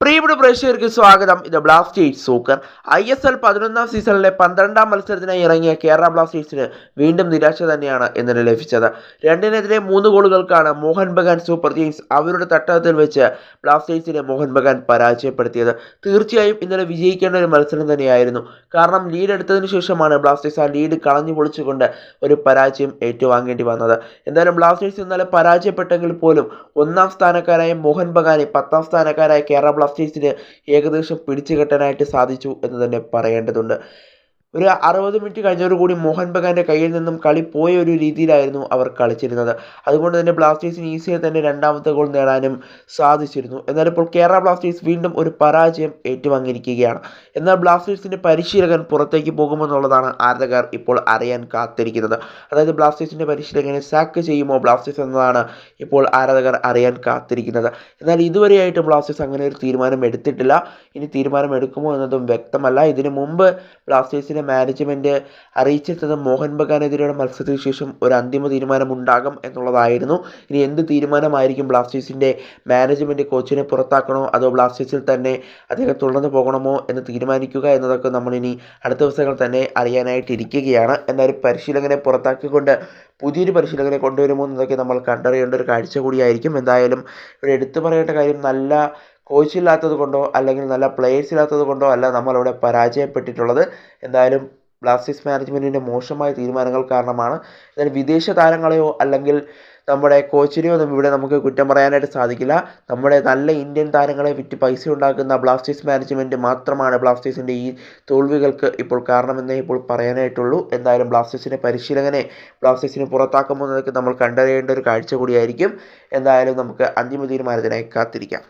പ്രിയപ്പെട്ട പ്രേക്ഷകർക്ക് സ്വാഗതം. ഇത് ബ്ലാസ്റ്റേഴ്സ് സൂക്കർ. ISL 11ാം സീസണിലെ 12ാം മത്സരത്തിനായി ഇറങ്ങിയ കേരള ബ്ലാസ്റ്റേഴ്സിന് വീണ്ടും നിരാശ തന്നെയാണ് ഇന്നലെ ലഭിച്ചത്. 2-നെതിരെ 3 ഗോളുകൾക്കാണ് മോഹൻ ബഗാൻ സൂപ്പർ കിങ്സ് അവരുടെ തട്ടകത്തിൽ വെച്ച് ബ്ലാസ്റ്റേഴ്സിനെ മോഹൻ ബഗാൻ പരാജയപ്പെടുത്തിയത്. തീർച്ചയായും ഇന്നലെ വിജയിക്കേണ്ട ഒരു മത്സരം തന്നെയായിരുന്നു. കാരണം ലീഡ് എടുത്തതിനു ശേഷമാണ് ബ്ലാസ്റ്റേഴ്സ് ആ ലീഡ് കളഞ്ഞു പൊളിച്ചുകൊണ്ട് ഒരു പരാജയം ഏറ്റുവാങ്ങേണ്ടി വന്നത്. എന്തായാലും ബ്ലാസ്റ്റേഴ്സ് ഇന്നലെ പരാജയപ്പെട്ടെങ്കിൽ പോലും 1ാം സ്ഥാനക്കാരായ മോഹൻ ബഗാനെ 10ാം സ്ഥാനക്കാരായ കേരള ബ്ലാസ്റ്റേഴ്സിന് ഏകദേശം പിടിച്ചുകെട്ടാനായിട്ട് സാധിച്ചു എന്ന് തന്നെ പറയേണ്ടതുണ്ട്. ഒരു 60 മിനിറ്റ് കഴിഞ്ഞതോടുകൂടി മോഹൻ ബഗാന്റെ കയ്യിൽ നിന്നും കളി പോയ ഒരു രീതിയിലായിരുന്നു അവർ കളിച്ചിരുന്നത്. അതുകൊണ്ട് തന്നെ ബ്ലാസ്റ്റേഴ്സിന് ഈസിയായി തന്നെ 2ാമത്തെ ഗോൾ നേടാനും സാധിച്ചിരുന്നു. എന്നാൽ ഇപ്പോൾ കേരള ബ്ലാസ്റ്റേഴ്സ് വീണ്ടും ഒരു പരാജയം ഏറ്റുവാങ്ങിയിരിക്കുകയാണ്. എന്നാൽ ബ്ലാസ്റ്റേഴ്സിന്റെ പരിശീലകൻ പുറത്തേക്ക് പോകുമെന്നുള്ളതാണ് ആരാധകർ ഇപ്പോൾ അറിയാൻ കാത്തിരിക്കുന്നത്. അതായത് ബ്ലാസ്റ്റേഴ്സിന്റെ പരിശീലകനെ സാക്ക് ചെയ്യുമോ ബ്ലാസ്റ്റേഴ്സ് എന്നതാണ് ഇപ്പോൾ ആരാധകർ അറിയാൻ കാത്തിരിക്കുന്നത്. എന്നാൽ ഇതുവരെയായിട്ട് ബ്ലാസ്റ്റേഴ്സ് അങ്ങനെ ഒരു തീരുമാനം എടുത്തിട്ടില്ല. ഇനി തീരുമാനം എടുക്കുമോ എന്നതും വ്യക്തമല്ല. ഇതിനു മുമ്പ് ബ്ലാസ്റ്റേഴ്സിനെ മാനേജ്മെൻറ്റ് അറിയിച്ചെത്തത് മോഹൻ ബഗാനെതിരെയുള്ള മത്സരത്തിന് ശേഷം ഒരു അന്തിമ തീരുമാനം ഉണ്ടാകും എന്നുള്ളതായിരുന്നു. ഇനി എന്ത് തീരുമാനമായിരിക്കും ബ്ലാസ്റ്റേഴ്സിൻ്റെ മാനേജ്മെൻറ്റ്, കോച്ചിനെ പുറത്താക്കണോ അതോ ബ്ലാസ്റ്റേഴ്സിൽ തന്നെ അദ്ദേഹം തുടർന്ന് പോകണമോ എന്ന് തീരുമാനിക്കുക എന്നതൊക്കെ നമ്മളിനി അടുത്ത ദിവസങ്ങൾ തന്നെ അറിയാനായിട്ടിരിക്കുകയാണ്. എന്നാലും പരിശീലകനെ പുറത്താക്കിക്കൊണ്ട് പുതിയൊരു പരിശീലകനെ കൊണ്ടുവരുമോ എന്നതൊക്കെ നമ്മൾ കണ്ടറിയേണ്ട ഒരു കാഴ്ച കൂടിയായിരിക്കും. എന്തായാലും ഇവിടെ എടുത്തു പറയേണ്ട കാര്യം, നല്ല കോച്ച് ഇല്ലാത്തത് കൊണ്ടോ അല്ലെങ്കിൽ നല്ല പ്ലേയേഴ്സ് ഇല്ലാത്തത് കൊണ്ടോ അല്ല നമ്മളിവിടെ പരാജയപ്പെട്ടിട്ടുള്ളത്. എന്തായാലും ബ്ലാസ്റ്റേഴ്സ് മാനേജ്മെൻറ്റിൻ്റെ മോശമായ തീരുമാനങ്ങൾ കാരണമാണ്. എന്നാൽ വിദേശ താരങ്ങളെയോ അല്ലെങ്കിൽ നമ്മുടെ കോച്ചിനെയോ ഒന്നും ഇവിടെ നമുക്ക് കുറ്റം പറയാനായിട്ട് സാധിക്കില്ല. നമ്മുടെ നല്ല ഇന്ത്യൻ താരങ്ങളെ വിറ്റ് പൈസ ഉണ്ടാക്കുന്ന ബ്ലാസ്റ്റേഴ്സ് മാനേജ്മെൻറ്റ് മാത്രമാണ് ബ്ലാസ്റ്റേഴ്സിൻ്റെ ഈ തോൽവികൾക്ക് ഇപ്പോൾ കാരണമെന്നേ ഇപ്പോൾ പറയാനായിട്ടുള്ളൂ. എന്തായാലും ബ്ലാസ്റ്റേഴ്സിൻ്റെ പരിശീലകനെ ബ്ലാസ്റ്റേഴ്സിന് പുറത്താക്കുമ്പോൾ എന്നതൊക്കെ നമ്മൾ കണ്ടറിയേണ്ട ഒരു കാഴ്ച കൂടിയായിരിക്കും. എന്തായാലും നമുക്ക് അന്തിമ തീരുമാനത്തിനായി കാത്തിരിക്കാം.